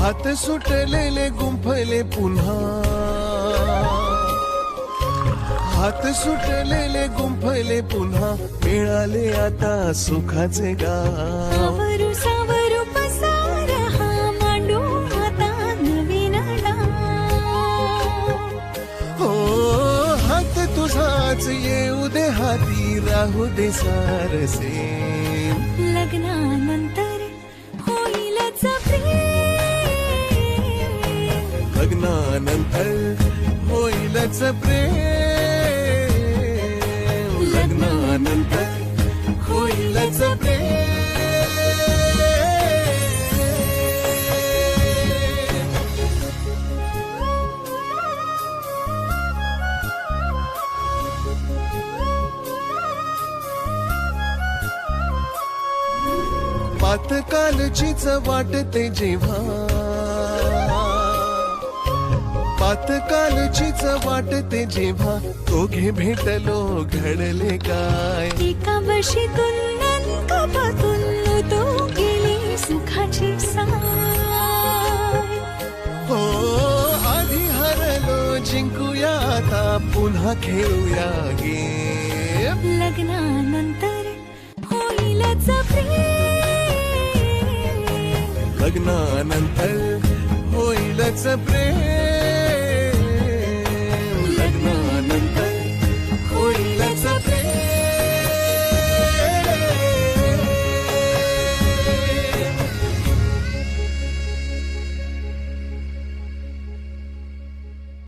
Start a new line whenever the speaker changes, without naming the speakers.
हात सुटलेले गुंफले पुन्हा, हात सुटलेले गुंफले पुन्हा, मिळाले आता सुखाचे गाव.
सावरू सावरू पसार हा मांडू आता नवीन डाव.
हो हात तुझाच येऊ दे हाती, राहू दे सारसे.
लग्नानंतर होईलच प्रेम,
लग्नानंतर होईलच प्रेम, लग्नानंतर होईलच प्रेम. पातकालचीच वाटते जेव्हा, पातकालचीच वाटते जेव्हा, दोघे भेटलो घडले काय.
एका बशीतून कपातून तो गेली सुखाची साय.
हो आधी हरलो जिंकूया आता, पुन्हा खेळूया गेम.
लग्नानंतर होईलच प्रेम,
लग्नानंतर होईलच प्रेम.